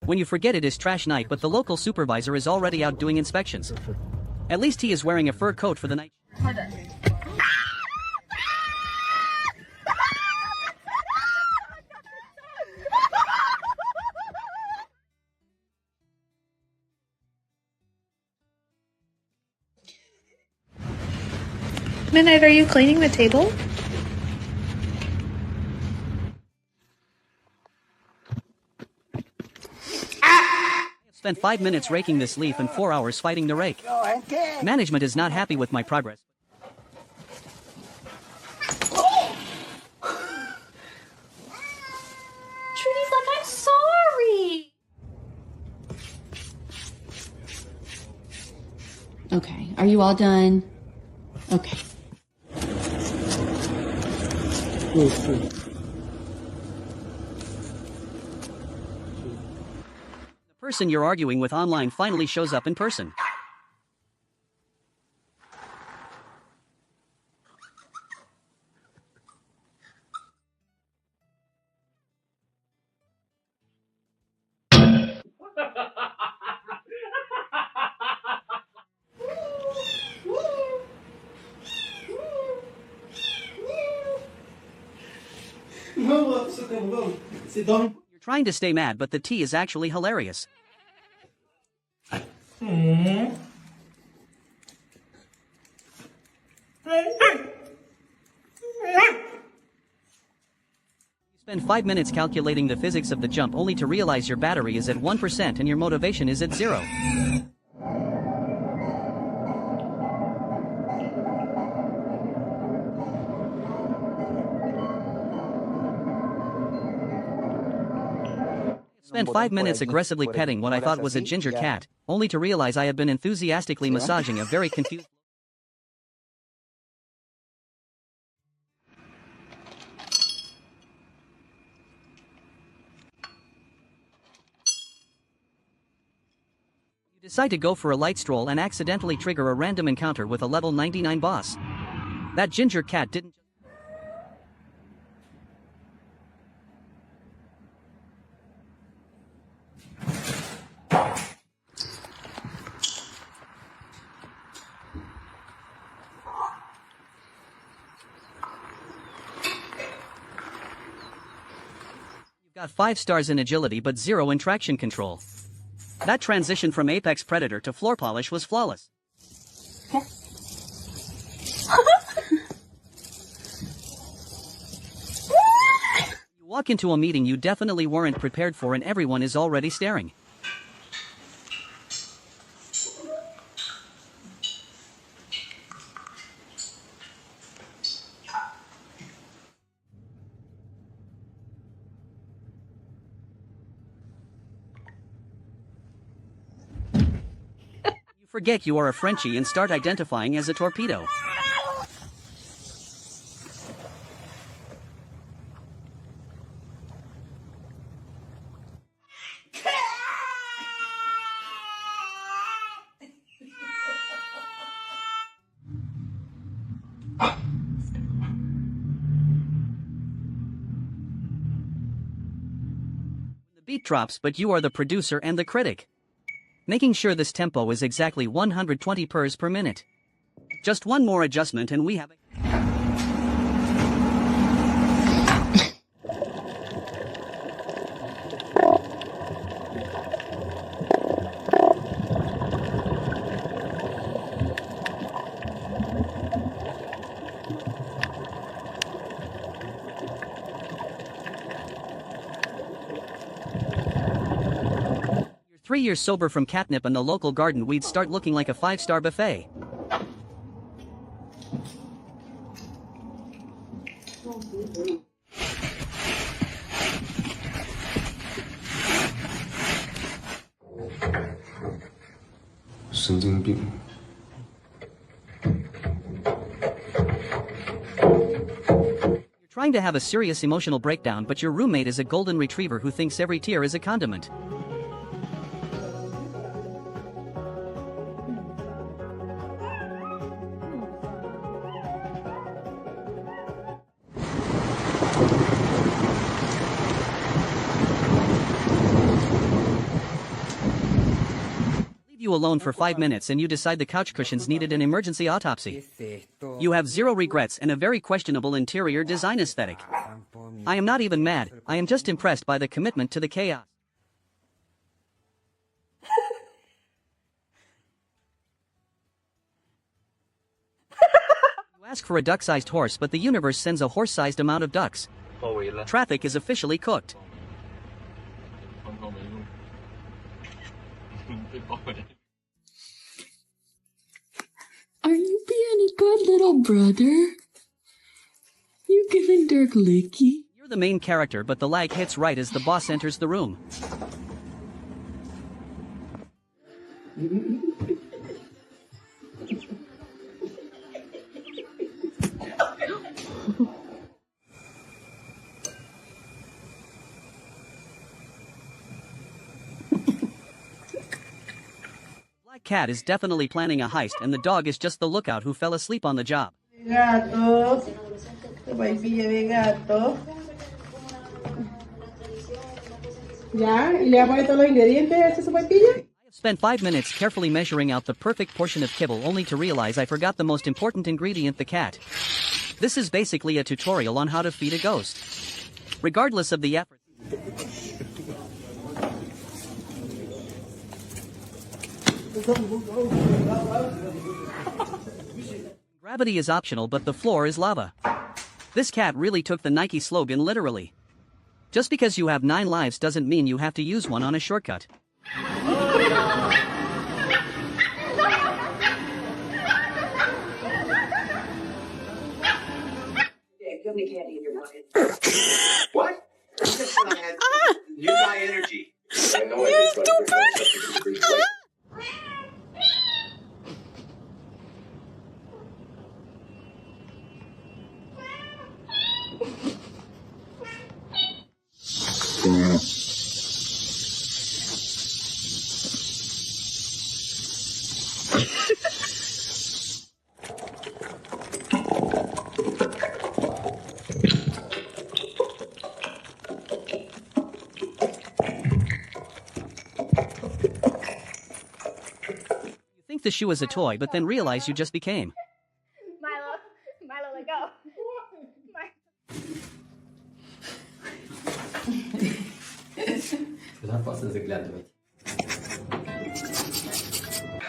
When you forget it is trash night but the local supervisor is already out doing inspections. At least he is wearing a fur coat for the night. Midnight, are you cleaning the table? Spent 5 minutes raking this leaf and 4 hours fighting the rake. Management is not happy with my progress. Trudy's like, I'm sorry. Okay, are you all done? Okay. The person you're arguing with online finally shows up in person. You're trying to stay mad, but the tea is actually hilarious. You spend 5 minutes calculating the physics of the jump only to realize your battery is at 1% and your motivation is at 0. Spent 5 minutes aggressively petting what I thought was a ginger cat, only to realize I have been enthusiastically massaging a very confused... You decide to go for a light stroll and accidentally trigger a random encounter with a level 99 boss. That ginger cat didn't... Got 5 stars in agility but 0 in traction control. That transition from Apex Predator to floor polish was flawless. You walk into a meeting you definitely weren't prepared for and everyone is already staring. Forget you are a Frenchie and start identifying as a torpedo. The beat drops, but you are the producer and the critic. Making sure this tempo is exactly 120 pers per minute. Just one more adjustment and we have it. You're 3 years sober from catnip and the local garden weeds start looking like a 5-star buffet. You're trying to have a serious emotional breakdown, but your roommate is a golden retriever who thinks every tear is a condiment. You alone for 5 minutes and you decide the couch cushions needed an emergency autopsy. You have zero regrets and a very questionable interior design aesthetic. I am not even mad, I am just impressed by the commitment to the chaos. You ask for a duck-sized horse, but the universe sends a horse-sized amount of ducks. Traffic is officially cooked. Are you being a good little brother? You giving Dirk licky? You're the main character, but the lag hits right as the boss enters the room. Black Cat is definitely planning a heist and the dog is just the lookout who fell asleep on the job. Gato. Paipilla de gato. ¿Ya? ¿Y le va a poner todos los ingredientes a esa sopaipilla? I have spent 5 minutes carefully measuring out the perfect portion of kibble only to realize I forgot the most important ingredient, the cat. This is basically a tutorial on how to feed a ghost. Regardless of the effort. Gravity is optional, but the floor is lava. This cat really took the Nike slogan literally. Just because you have 9 lives doesn't mean you have to use one on a shortcut. What? You just said I had new guy energy. I know I did, but I forgot something. You think the shoe is a toy, but then realize you just became. Milo, let go.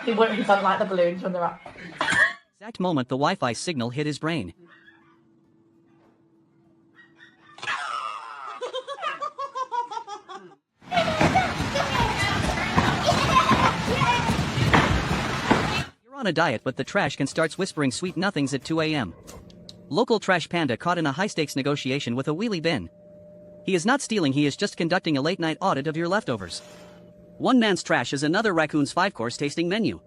He wouldn't have done like the balloons when they're up. Exact moment the Wi-Fi signal hit his brain. You're on a diet, but the trash can starts whispering sweet nothings at 2 a.m. Local trash panda caught in a high-stakes negotiation with a wheelie bin. He is not stealing, he is just conducting a late-night audit of your leftovers. One man's trash is another raccoon's 5-course tasting menu.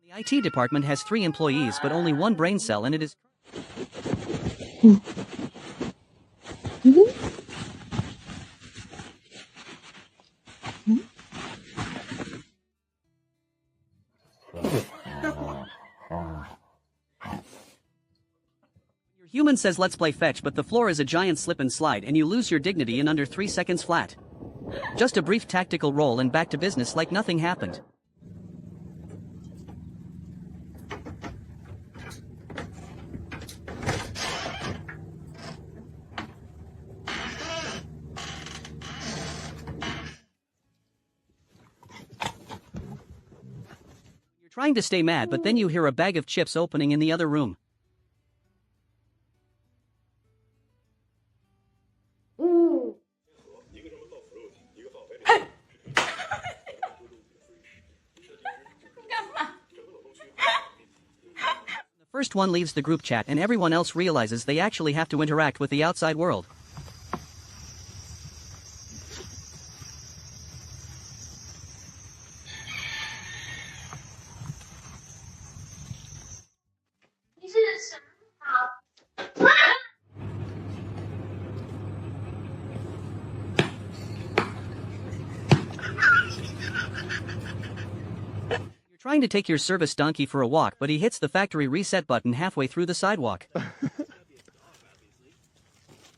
The IT department has 3 employees but only 1 brain cell, and it is... Your human says let's play fetch, but the floor is a giant slip and slide and you lose your dignity in under 3 seconds flat. Just a brief tactical roll and back to business like nothing happened. You're trying to stay mad, but then you hear a bag of chips opening in the other room. The first one leaves the group chat and everyone else realizes they actually have to interact with the outside world. Trying to take your service donkey for a walk, but he hits the factory reset button halfway through the sidewalk.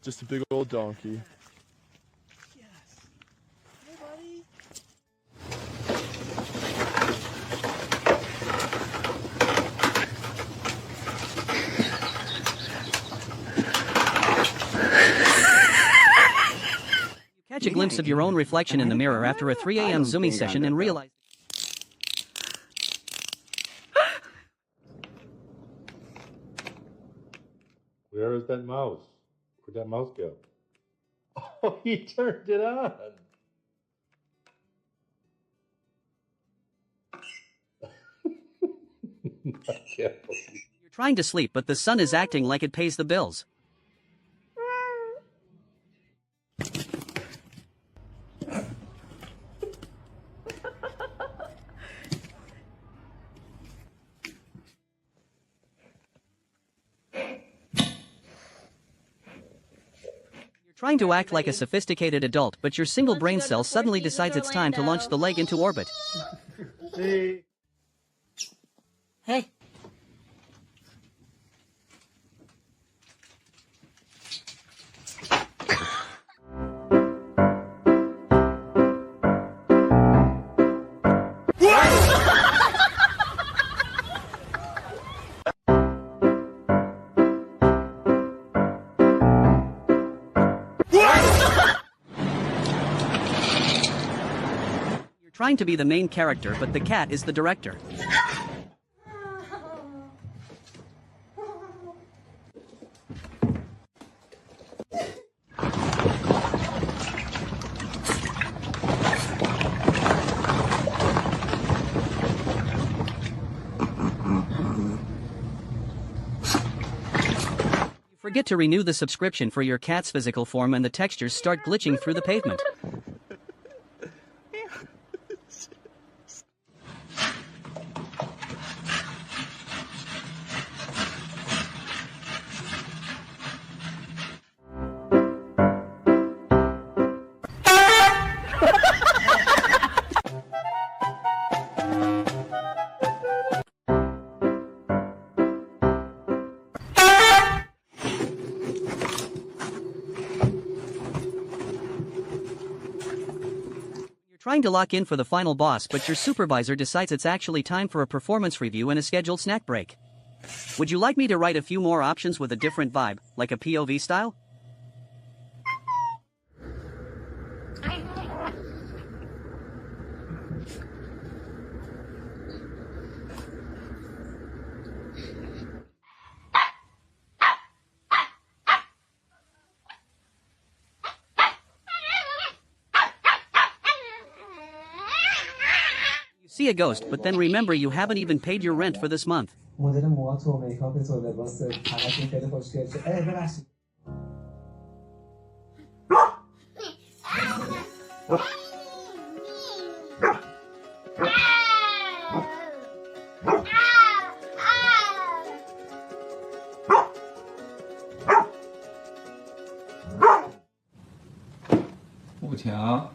Just a big old donkey. You catch a glimpse of your own reflection in the mirror after a 3 a.m. Zooming session and realize... Where is that mouse? Where'd that mouse go? Oh, he turned it on. I can't believe. You're trying to sleep, but the sun is acting like it pays the bills. Trying to act like a sophisticated adult, but your single brain cell suddenly decides it's time to launch the leg into orbit. Hey. Hey. You're trying to be the main character, but the cat is the director. Forget to renew the subscription for your cat's physical form and the textures start glitching through the pavement. Trying to lock in for the final boss, but your supervisor decides it's actually time for a performance review and a scheduled snack break. Would you like me to write a few more options with a different vibe, like a POV style? See a ghost, but then remember you haven't even paid your rent for this month. مدل موهات و میکاپ تو لباس همتون خیلی خوشگل شد. ببخشید.步桥。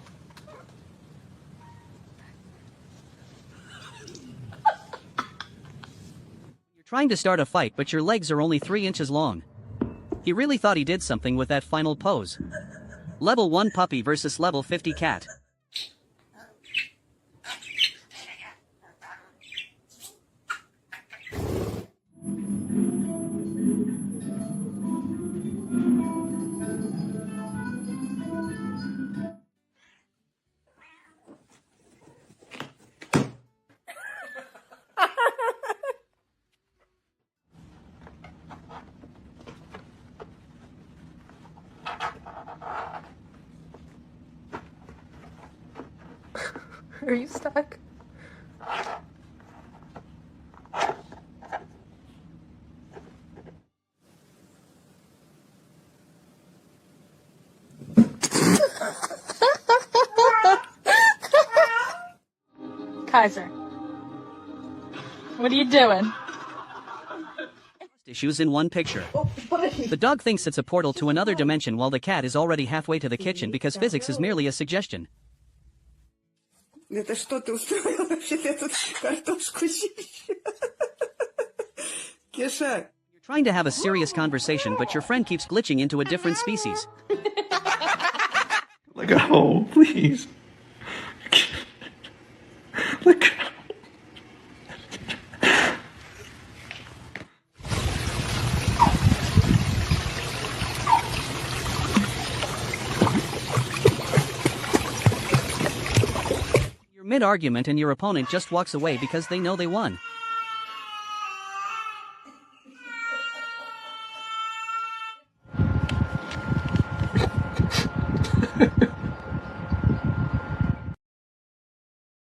Trying to start a fight, but your legs are only 3 inches long. He really thought he did something with that final pose. Level 1 puppy versus level 50 cat. Are you stuck? Kaiser, what are you doing? Issues in one picture. The dog thinks it's a portal to another dimension while the cat is already halfway to the kitchen because physics is merely a suggestion. Это что ты устроила вообще? Ты тут картошку чищешь? Кеша. You're trying to have a serious conversation, but your friend keeps glitching into a different species. Let go, please. Let go. You're mid-argument and your opponent just walks away because they know they won.